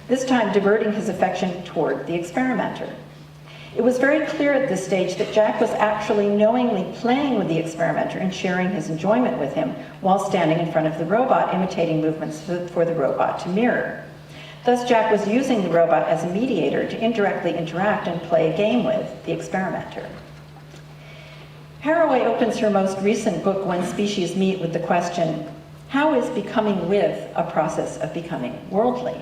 this time diverting his affection toward the experimenter. It was very clear at this stage that Jack was actually knowingly playing with the experimenter and sharing his enjoyment with him while standing in front of the robot, imitating movements for the robot to mirror. Thus, Jack was using the robot as a mediator to indirectly interact and play a game with the experimenter. Haraway opens her most recent book, When Species Meet, with the question, how is becoming with a process of becoming worldly?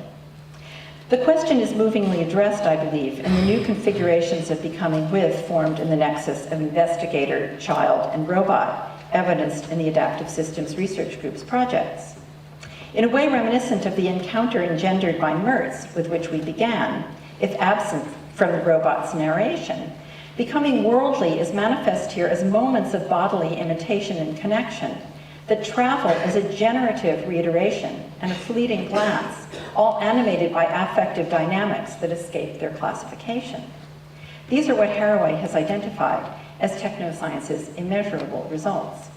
The question is movingly addressed, I believe, in the new configurations of becoming with formed in the nexus of investigator, child, and robot, evidenced in the Adaptive Systems Research Group's projects. In a way reminiscent of the encounter engendered by Mertz, with which we began, if absent from the robot's narration, becoming worldly is manifest here as moments of bodily imitation and connection that travel as a generative reiteration and a fleeting glance, all animated by affective dynamics that escape their classification. These are what Haraway has identified as technoscience's immeasurable results.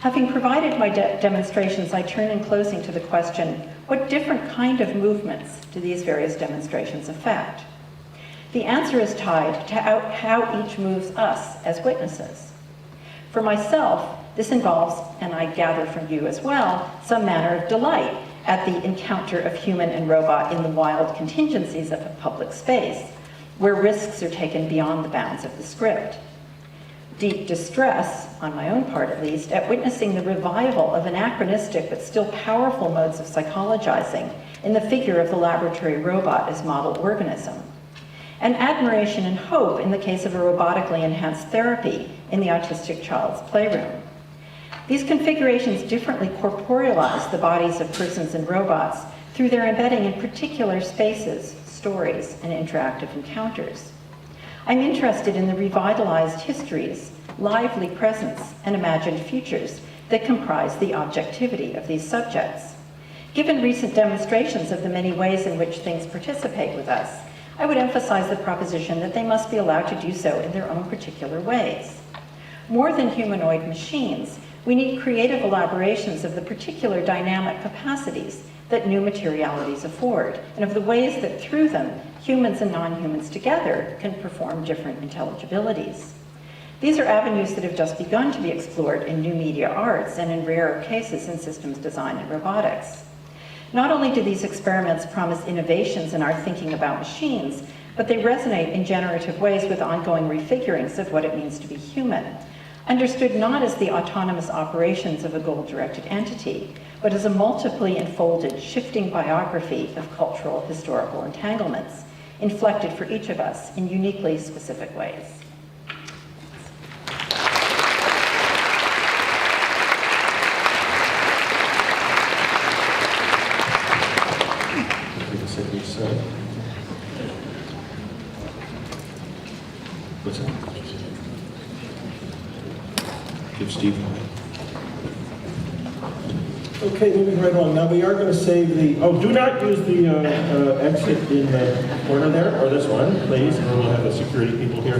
Having provided my demonstrations, I turn in closing to the question, what different kind of movements do these various demonstrations affect? The answer is tied to how each moves us as witnesses. For myself, this involves, and I gather from you as well, some manner of delight at the encounter of human and robot in the wild contingencies of a public space, where risks are taken beyond the bounds of the script. Deep distress, on my own part at least, at witnessing the revival of anachronistic but still powerful modes of psychologizing in the figure of the laboratory robot as model organism. And admiration and hope in the case of a robotically enhanced therapy in the autistic child's playroom. These configurations differently corporealize the bodies of persons and robots through their embedding in particular spaces, stories, and interactive encounters. I'm interested in the revitalized histories, lively presence, and imagined futures that comprise the objectivity of these subjects. Given recent demonstrations of the many ways in which things participate with us, I would emphasize the proposition that they must be allowed to do so in their own particular ways. More than humanoid machines, we need creative elaborations of the particular dynamic capacities that new materialities afford, and of the ways that through them, humans and non-humans together can perform different intelligibilities. These are avenues that have just begun to be explored in new media arts and in rarer cases in systems design and robotics. Not only do these experiments promise innovations in our thinking about machines, but they resonate in generative ways with ongoing refigurings of what it means to be human, understood not as the autonomous operations of a goal-directed entity, but as a multiply enfolded, shifting biography of cultural, historical entanglements, inflected for each of us in uniquely specific ways. What's that? Give Steve one. Okay, moving right on. Now we are going to save the, do not use the exit in the corner there, or this one, please, or we'll have the security people here.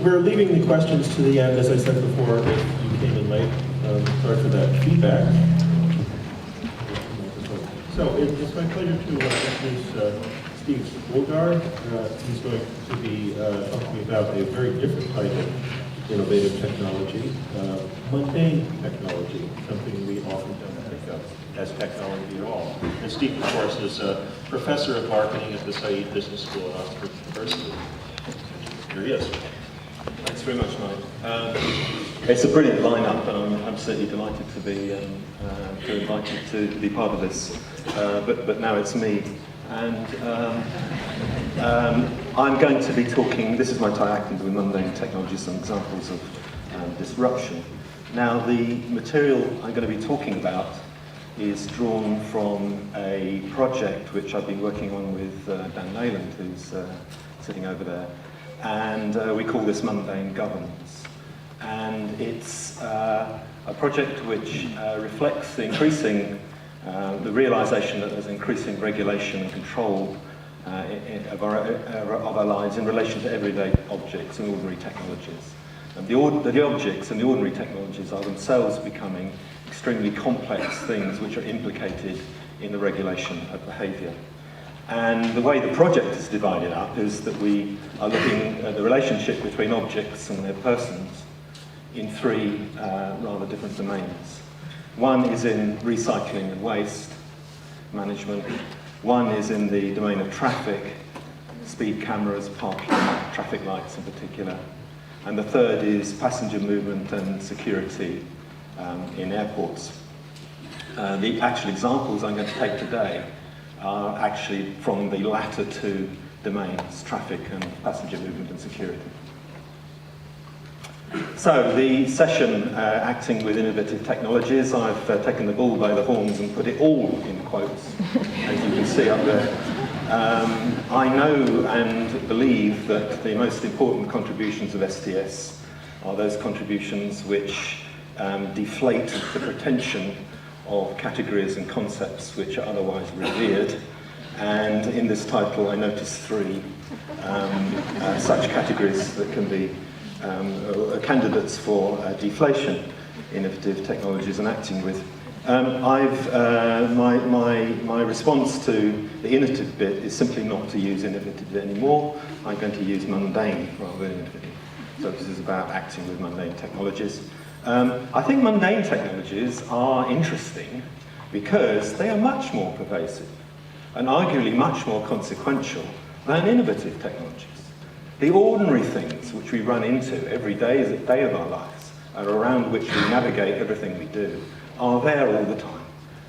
We're leaving the questions to the end, as I said before, if you came in late. Sorry for that feedback. So it's my pleasure to introduce Steve Woolgar. He's going to be talking about a very different type of innovative technology, mundane technology, something we often don't think of as technology at all. And Steve, of course, is a professor of marketing at the Said Business School at Oxford University. Here he is. Thanks very much, Mike. It's a brilliant lineup, and I'm absolutely delighted to be invited to be part of this. But now it's me. And I'm going to be talking, this is my tie, acting with mundane technologies, some examples of disruption. Now, the material I'm going to be talking about is drawn from a project which I've been working on with Dan Nayland, who's sitting over there, and we call this Mundane Governance. And it's a project which reflects the increasing the realization that there's increasing regulation and control of our lives in relation to everyday objects and ordinary technologies. And the objects and the ordinary technologies are themselves becoming extremely complex things which are implicated in the regulation of behaviour. And the way the project is divided up is that we are looking at the relationship between objects and their persons in three rather different domains. One is in recycling and waste management. One is in the domain of traffic, speed cameras, parking, traffic lights in particular. And the third is passenger movement and security in airports. The actual examples I'm going to take today are actually from the latter two domains, traffic and passenger movement and security. So the session, Acting with Innovative Technologies, I've taken the bull by the horns and put it all in quotes, as you can see up there. I know and believe that the most important contributions of STS are those contributions which deflate the pretension of categories and concepts which are otherwise revered. And in this title I notice three such categories that can be candidates for deflation: innovative technologies and acting with. My response to the innovative bit is simply not to use innovative anymore. I'm going to use mundane rather than innovative. So this is about acting with mundane technologies. I think mundane technologies are interesting because they are much more pervasive and arguably much more consequential than innovative technologies. The ordinary things which we run into every day of our lives and around which we navigate everything we do are there all the time.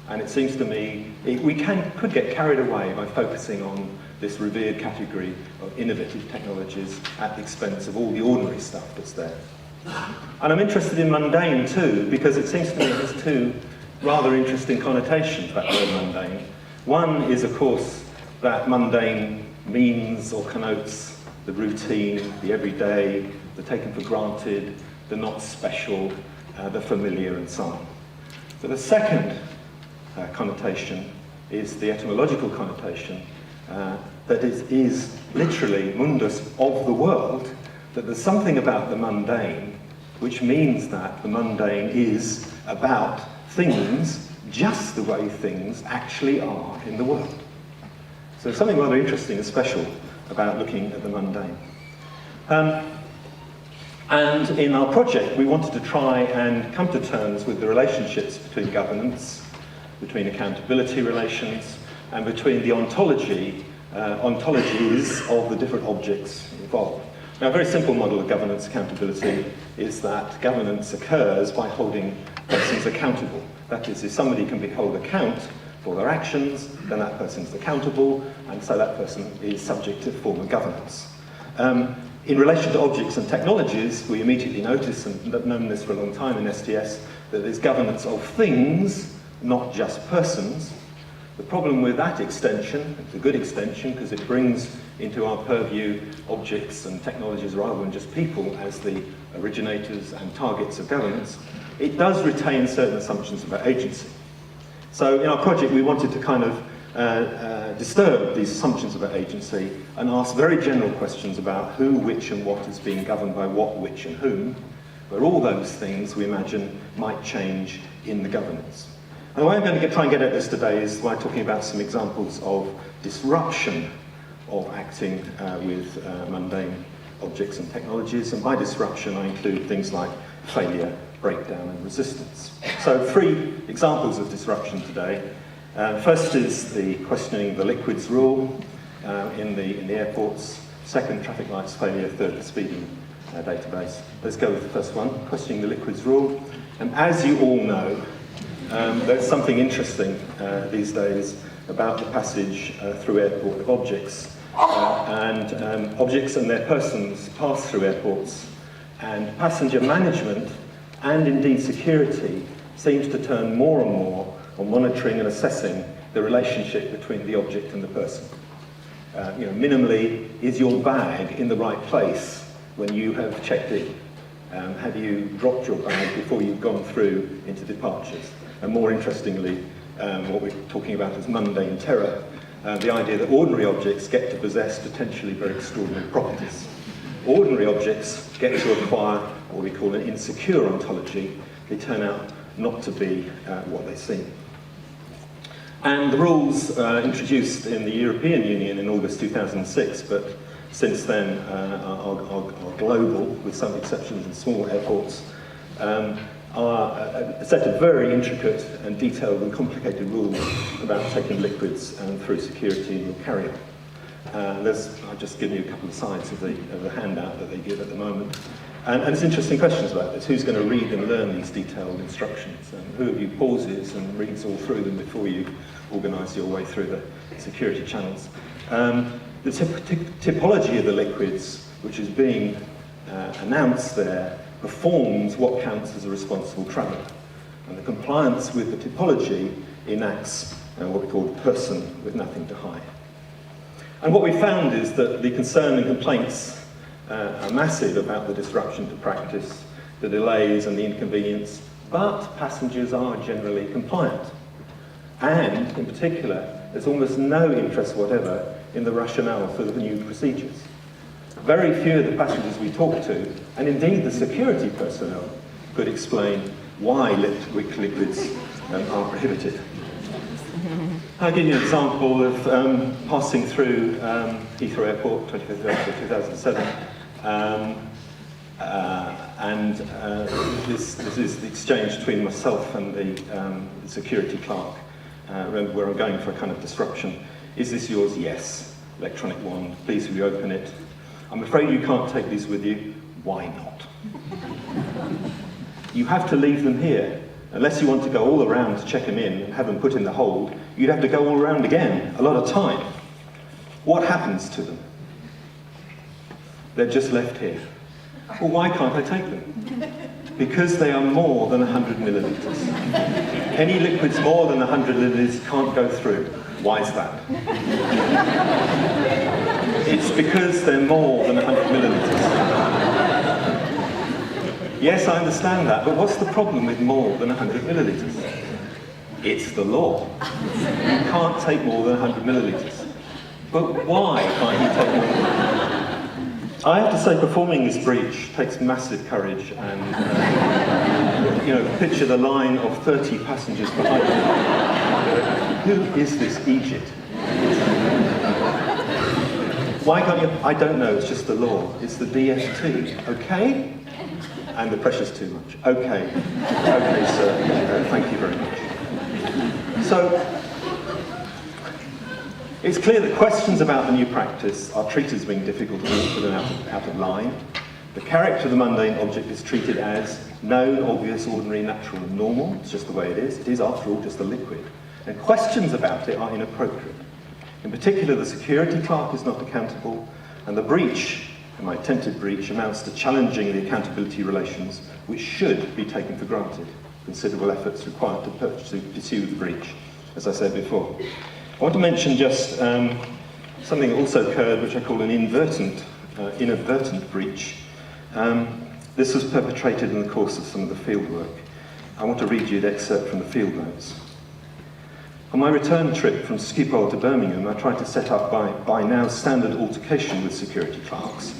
And it seems to me we could get carried away by focusing on this revered category of innovative technologies at the expense of all the ordinary stuff that's there. And I'm interested in mundane too, because it seems to me there's two rather interesting connotations about the word mundane. One is, of course, that mundane means or connotes the routine, the everyday, the taken for granted, the not special, the familiar, and so on. But the second connotation is the etymological connotation that is literally mundus, of the world, that there's something about the mundane which means that the mundane is about things just the way things actually are in the world. So there's something rather interesting and special about looking at the mundane. And in our project, we wanted to try and come to terms with the relationships between governance, between accountability relations, and between the ontologies of the different objects involved. Now, a very simple model of governance accountability is that governance occurs by holding persons accountable. That is, if somebody can be held account for their actions, then that person is accountable, and so that person is subject to form of governance. In relation to objects and technologies, we immediately notice, and have known this for a long time in STS, that there's governance of things, not just persons. The problem with that extension, it's a good extension because it brings into our purview objects and technologies rather than just people as the originators and targets of governance. It does retain certain assumptions about agency. So in our project we wanted to kind of disturb these assumptions about agency and ask very general questions about who, which and what is being governed by what, which and whom, where all those things we imagine might change in the governance. And the way I'm going to try and get at this today is by talking about some examples of disruption of acting with mundane objects and technologies. And by disruption I include things like failure, breakdown and resistance. So three examples of disruption today. First is the questioning the liquids rule in the airports. Second, traffic lights failure. Third, the speeding database. Let's go with the first one, questioning the liquids rule. And as you all know, there's something interesting these days about the passage through airport of objects. Objects and their persons pass through airports, and passenger management and indeed security seems to turn more and more on monitoring and assessing the relationship between the object and the person. Minimally, is your bag in the right place when you have checked in? Have you dropped your bag before you've gone through into departures? And more interestingly, what we're talking about is mundane terror, the idea that ordinary objects get to possess potentially very extraordinary properties. Ordinary objects get to acquire what we call an insecure ontology. They turn out not to be what they seem. And the rules introduced in the European Union in August 2006, but since then are global, with some exceptions in small airports, are a set of very intricate and detailed and complicated rules about taking liquids through security in your carry-on. I've just given you a couple of sides of the handout that they give at the moment. And there's interesting questions about this. Who's going to read and learn these detailed instructions? Who of you pauses and reads all through them before you organise your way through the security channels? The typology of the liquids, which is being announced there, performs what counts as a responsible traveller. And the compliance with the typology enacts what we call person with nothing to hide. And what we found is that the concern and complaints are massive about the disruption to practice, the delays and the inconvenience, but passengers are generally compliant. And, in particular, there's almost no interest whatever in the rationale for the new procedures. Very few of the passengers we talked to, and indeed the security personnel, could explain why liquids are prohibited. I'll give you an example of passing through Heathrow Airport, 25th of April 2007, this is the exchange between myself and the security clerk, where I'm going for a kind of disruption. Is this yours? Yes. Electronic wand. Please will you open it? I'm afraid you can't take these with you. Why not? You have to leave them here. Unless you want to go all around to check them in and have them put in the hold, you'd have to go all around again, a lot of time. What happens to them? They're just left here. Well, why can't I take them? Because they are more than 100 millilitres. Any liquids more than 100 millilitres can't go through. Why is that? It's because they're more than 100 millilitres. Yes, I understand that, but what's the problem with more than 100 millilitres? It's the law. You can't take more than 100 millilitres. But why can't you take more? I have to say, performing this breach takes massive courage, and picture the line of 30 passengers behind you. Who is this Egypt? Why can't you? I don't know, it's just the law. It's the DFT, okay? And the pressure's too much. Okay, sir, thank you very much. So, it's clear that questions about the new practice are treated as being difficult and awkward and out of line. The character of the mundane object is treated as known, obvious, ordinary, natural, and normal. It's just the way it is. It is, after all, just a liquid. And questions about it are inappropriate. In particular, the security clerk is not accountable, and the breach, and my attempted breach, amounts to challenging the accountability relations, which should be taken for granted. Considerable efforts required to pursue the breach, as I said before. I want to mention just something that also occurred, which I call an inadvertent breach. This was perpetrated in the course of some of the field work. I want to read you the excerpt from the field notes. On my return trip from Schiphol to Birmingham, I tried to set up by now standard altercation with security clerks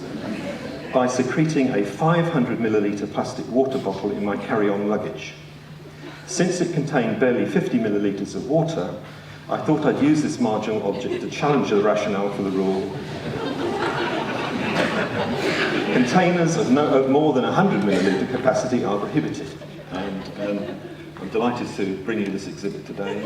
by secreting a 500 millilitre plastic water bottle in my carry-on luggage. Since it contained barely 50 millilitres of water, I thought I'd use this marginal object to challenge the rationale for the rule. Containers of more than 100 millilitre capacity are prohibited. And I'm delighted to bring you this exhibit today.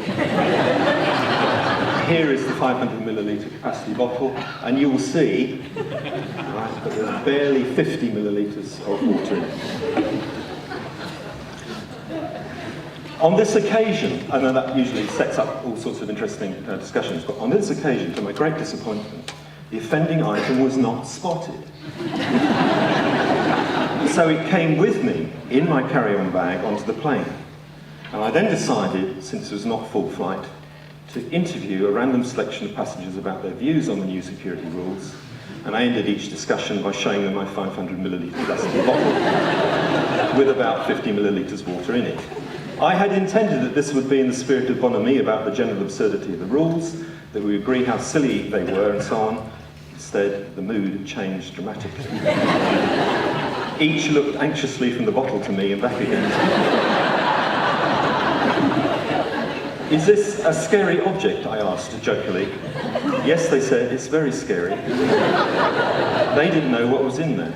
Here is the 500 millilitre capacity bottle, and you will see that there's barely 50 millilitres of water in it. On this occasion, I know that usually sets up all sorts of interesting discussions, but on this occasion, to my great disappointment, the offending item was not spotted. So it came with me in my carry-on bag onto the plane. And I then decided, since it was not full flight, to interview a random selection of passengers about their views on the new security rules, and I ended each discussion by showing them my 500 millilitre plastic bottle with about 50 millilitres water in it. I had intended that this would be in the spirit of bonhomie about the general absurdity of the rules, that we agree how silly they were and so on. Instead, the mood changed dramatically. Each looked anxiously from the bottle to me and back again. "Is this a scary object?" I asked jokingly. "Yes," they said, "it's very scary." They didn't know what was in there.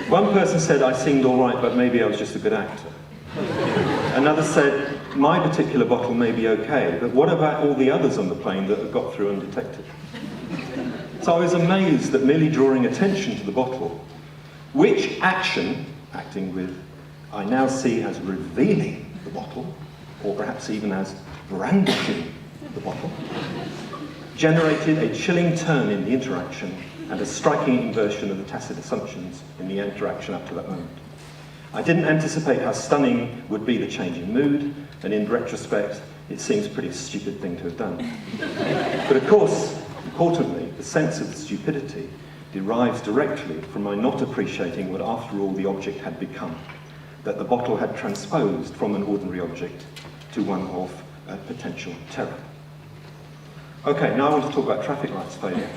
One person said I seemed all right, but maybe I was just a good actor. Another said, "My particular bottle may be okay, but what about all the others on the plane that have got through undetected?" So I was amazed that merely drawing attention to the bottle, which action, acting with, I now see as revealing the bottle, or perhaps even as brandishing the bottle, generated a chilling turn in the interaction and a striking inversion of the tacit assumptions in the interaction up to that moment. I didn't anticipate how stunning would be the change in mood, and in retrospect, it seems a pretty stupid thing to have done. But of course, importantly, the sense of the stupidity derives directly from my not appreciating what, after all, the object had become, that the bottle had transposed from an ordinary object to one of potential terror. Okay, now I want to talk about traffic lights failure.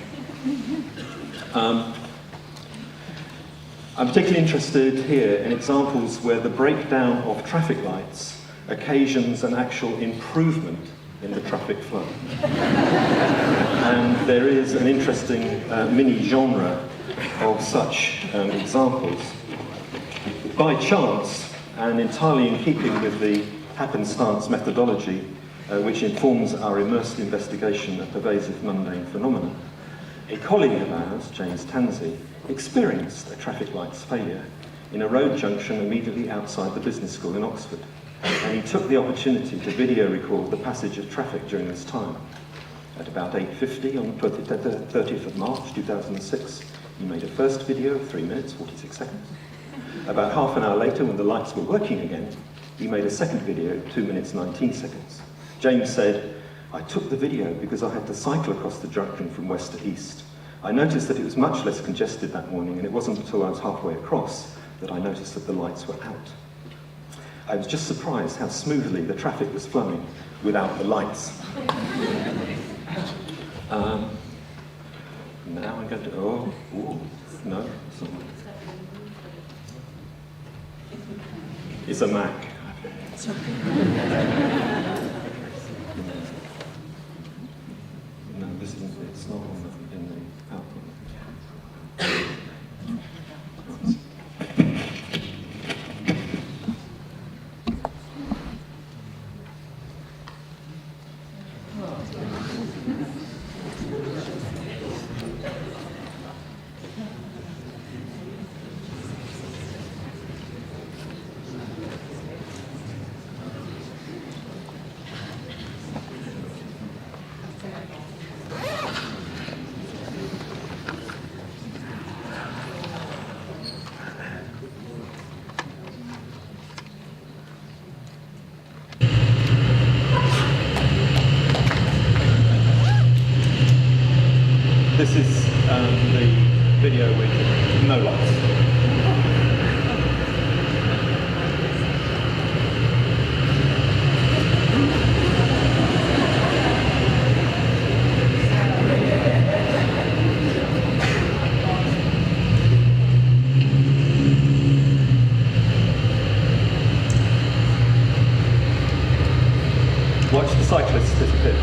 I'm particularly interested here in examples where the breakdown of traffic lights occasions an actual improvement in the traffic flow. And there is an interesting mini-genre of such examples. By chance, and entirely in keeping with the happenstance methodology which informs our immersed investigation of pervasive mundane phenomena, a colleague of ours, James Tansey, experienced a traffic lights failure in a road junction immediately outside the business school in Oxford, and he took the opportunity to video record the passage of traffic during this time. At about 8:50 on the 30th of March 2006, he made a first video of 3 minutes 46 seconds. About half an hour later, when the lights were working again, he made a second video, 2 minutes 19 seconds. James said, "I took the video because I had to cycle across the junction from west to east. I noticed that it was much less congested that morning, and it wasn't until I was halfway across that I noticed that the lights were out. I was just surprised how smoothly the traffic was flowing without the lights." Now I'm going to, no. It's a Mac. No, this isn't, it's not on the, in the PowerPoint. This is the video with no lights. Watch the cyclists disappear.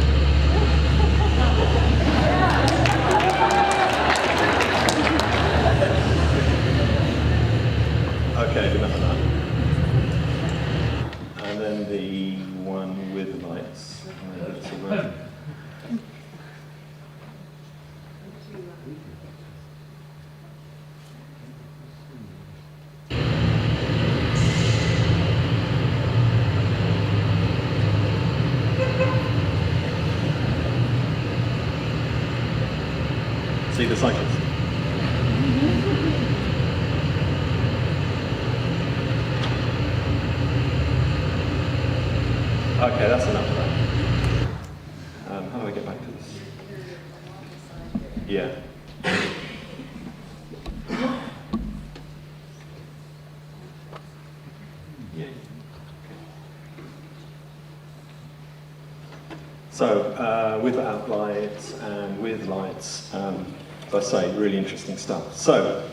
Okay, enough of that. And then the one with lights. See the cyclist. Okay, that's enough of that. How do I get back to this? Yeah. So, without lights and with lights, as I say, really interesting stuff. So,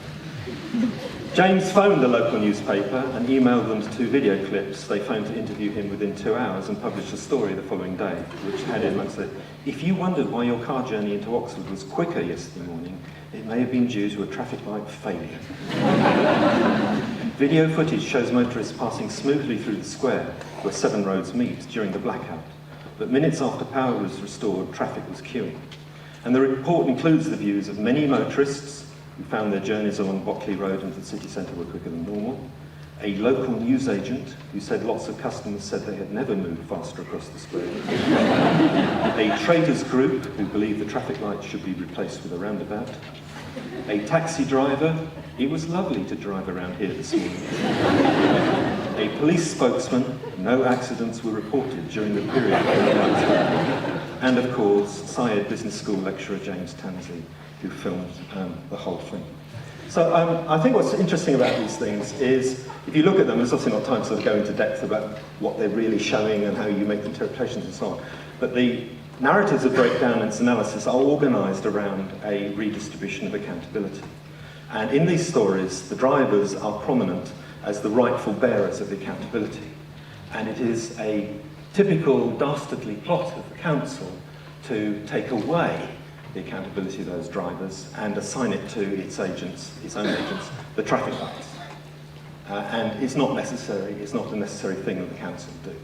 James phoned the local newspaper and emailed them 2 video clips they phoned to interview him within 2 hours and published a story the following day, which had in and said, "If you wondered why your car journey into Oxford was quicker yesterday morning, it may have been due to a traffic light failure." Video footage shows motorists passing smoothly through the square where 7 roads meet during the blackout. But minutes after power was restored, traffic was queuing. And the report includes the views of many motorists who found their journeys along Bockley Road into the city centre were quicker than normal, a local newsagent who said lots of customers said they had never moved faster across the square, a traders group who believed the traffic lights should be replaced with a roundabout, a taxi driver, it was lovely to drive around here this morning, a police spokesman, no accidents were reported during the period, and of course, Syed Business School lecturer James Tansey, who filmed the whole thing. So I think what's interesting about these things is, if you look at them, there's obviously not time to sort of go into depth about what they're really showing and how you make interpretations and so on, but the narratives of breakdown and its analysis are organised around a redistribution of accountability. And in these stories, the drivers are prominent as the rightful bearers of the accountability. And it is a typical dastardly plot of the council to take away the accountability of those drivers and assign it to its agents, its own agents, the traffic lights. And it's not necessary, it's not a necessary thing that the council do.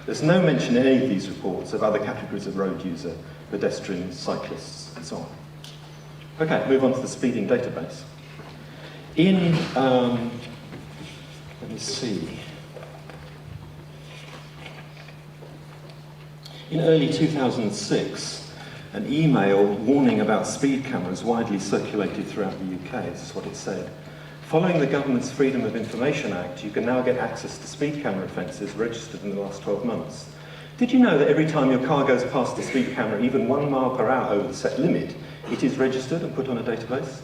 There's no mention in any of these reports of other categories of road user, pedestrians, cyclists, and so on. Okay, move on to the speeding database. In, let me see. In early 2006, an email warning about speed cameras widely circulated throughout the UK. This is what it said. Following the government's Freedom of Information Act, you can now get access to speed camera offences registered in the last 12 months. Did you know that every time your car goes past the speed camera, even 1 mile per hour over the set limit, it is registered and put on a database?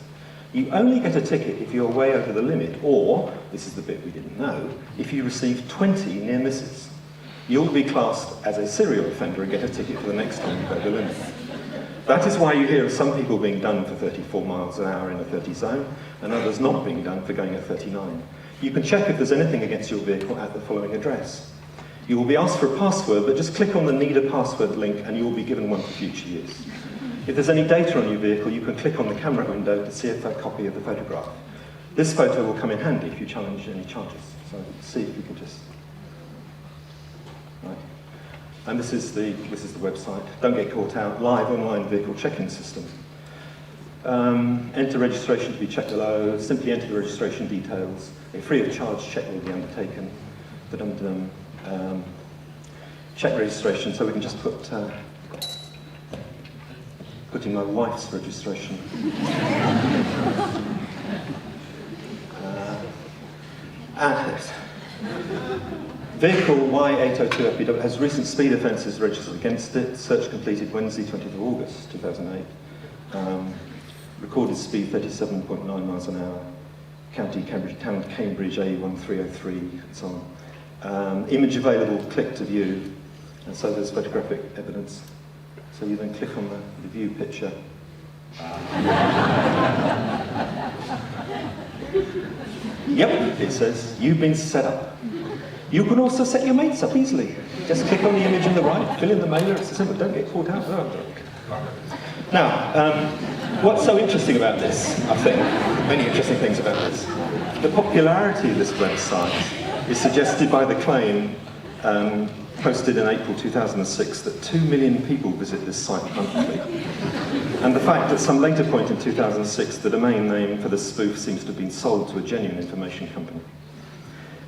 You only get a ticket if you're way over the limit, or, this is the bit we didn't know, if you receive 20 near misses. You'll be classed as a serial offender and get a ticket for the next time you go the limit. That is why you hear of some people being done for 34 miles an hour in a 30 zone, and others not being done for going at 39. You can check if there's anything against your vehicle at the following address. You will be asked for a password, but just click on the Need a Password link and you will be given one for future use. If there's any data on your vehicle, you can click on the camera window to see a copy of the photograph. This photo will come in handy if you challenge any charges. So see if you can just... Right. And this is the website. Don't get caught out. Live online vehicle check-in system. Enter registration to be checked below. Simply enter the registration details. A free of charge check will be undertaken. Check registration, so we can just put in my wife's registration. Vehicle Y802FBW has recent speed offences registered against it. Search completed Wednesday, 20th of August, 2008. Recorded speed 37.9 miles an hour. County Cambridge, Town Cambridge A1303, and so on. Image available, click to view. And so there's photographic evidence. So you then click on the view picture. Yep, it says, you've been set up. You can also set your mates up easily. Just click on the image on the right, fill in the mailer, it's simple, don't get caught out. Now, what's so interesting about this, I think, many interesting things about this, the popularity of this website is suggested by the claim posted in April 2006 that 2 million people visit this site monthly. And the fact that at some later point in 2006, the domain name for the spoof seems to have been sold to a genuine information company.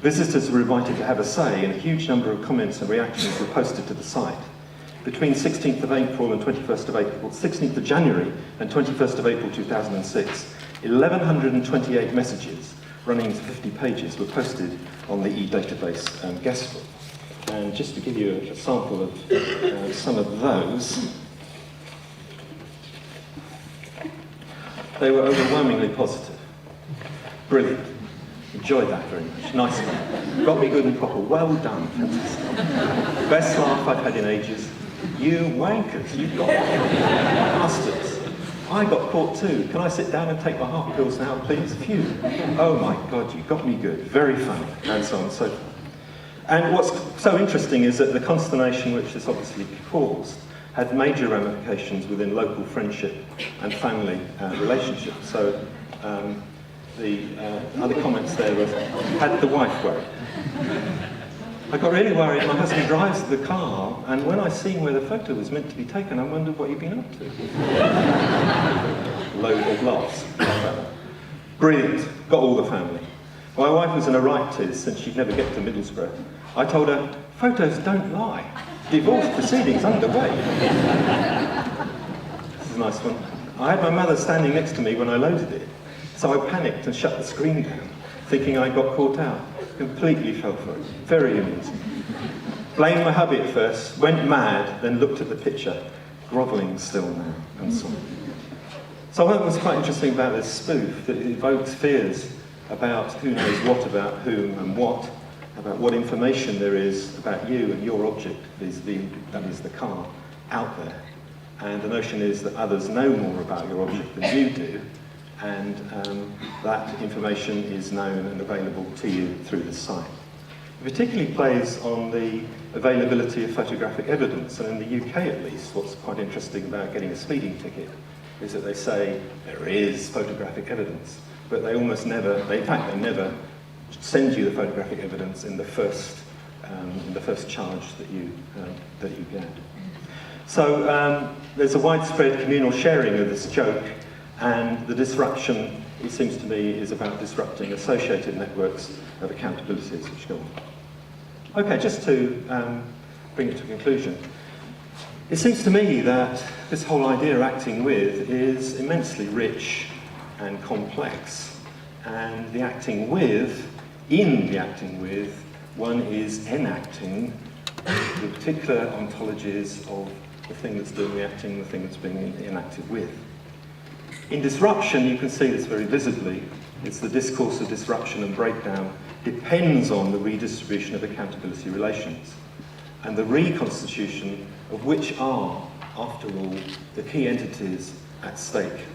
Visitors were invited to have a say, and a huge number of comments and reactions were posted to the site. Between 16th of April and 21st of April, 16th of January and 21st of April 2006, 1,128 messages running to 50 pages were posted on the e-database guest book. And just to give you a sample of some of those, they were overwhelmingly positive. Brilliant. Enjoyed that very much. Nice one. Got me good and proper. Well done. Fantastic. Best laugh I've had in ages. You wankers. You got me. Bastards. I got caught too. Can I sit down and take my half pills now, please? Phew. Oh my God, you got me good. Very funny, and so on and so forth. And what's so interesting is that the consternation which this obviously caused had major ramifications within local friendship and family relationships. So the other comments there were, had the wife worried? I got really worried. My husband drives the car, and when I seen where the photo was meant to be taken, I wondered what he'd been up to. Load of laughs. Brilliant. Got all the family. My wife was in a right tiz since she'd never get to Middlesbrough. I told her, photos don't lie. Divorce proceedings underway. This is a nice one. I had my mother standing next to me when I loaded it, so I panicked and shut the screen down, thinking I got caught out. Completely fell for it. Very amusing. Blamed my hubby at first, went mad, then looked at the picture, grovelling still now, and so on. So I thought it was quite interesting about this spoof, that it evokes fears about who knows what about whom and what, about what information there is about you and your object, that is the car, out there. And the notion is that others know more about your object than you do, and that information is known and available to you through the site. It particularly plays on the availability of photographic evidence, and in the UK at least, what's quite interesting about getting a speeding ticket is that they say there is photographic evidence, but they almost never, in fact they never send you the photographic evidence in the first charge that you get. So there's a widespread communal sharing of this joke, and the disruption, it seems to me, is about disrupting associated networks of accountabilities which go on. Okay, just to bring it to a conclusion. It seems to me that this whole idea of acting with is immensely rich and complex, and the acting with, one is enacting the particular ontologies of the thing that's doing the acting, the thing that's being enacted with. In disruption, you can see this very visibly. It's the discourse of disruption and breakdown depends on the redistribution of accountability relations, and the reconstitution of which are, after all, the key entities at stake.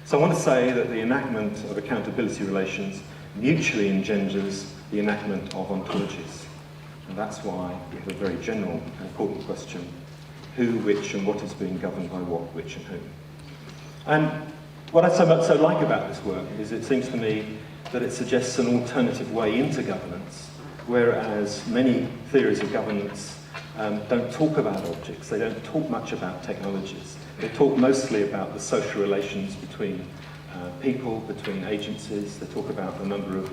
So I want to say that the enactment of accountability relations mutually engenders the enactment of ontologies. And that's why we have a very general and important question: who, which, and what is being governed by what, which, and whom. And what I so like about this work is it seems to me that it suggests an alternative way into governance, whereas many theories of governance don't talk about objects, they don't talk much about technologies. They talk mostly about the social relations between people, between agencies. They talk about the number of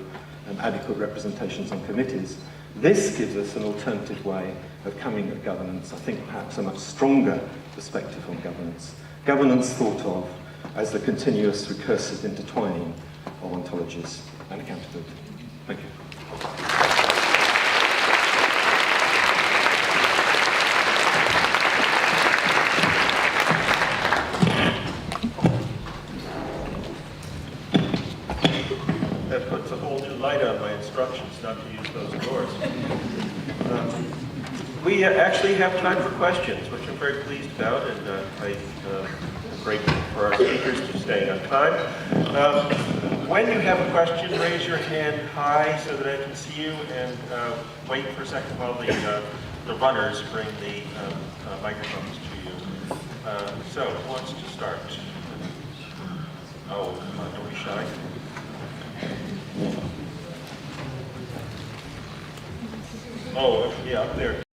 adequate representations on committees. This gives us an alternative way of coming at governance, I think perhaps a much stronger perspective on governance. Governance thought of as the continuous recursive intertwining of ontologies and accountability. Thank you. That puts a whole new light on my instructions not to use those doors. We actually have time for questions, which I'm very pleased about, and I'm grateful for our speakers to stay on time. When you have a question, raise your hand high so that I can see you, and wait for a second while the runners bring the microphones to you. So, who wants to start? Oh, come on, don't be shy. Oh, yeah, up there.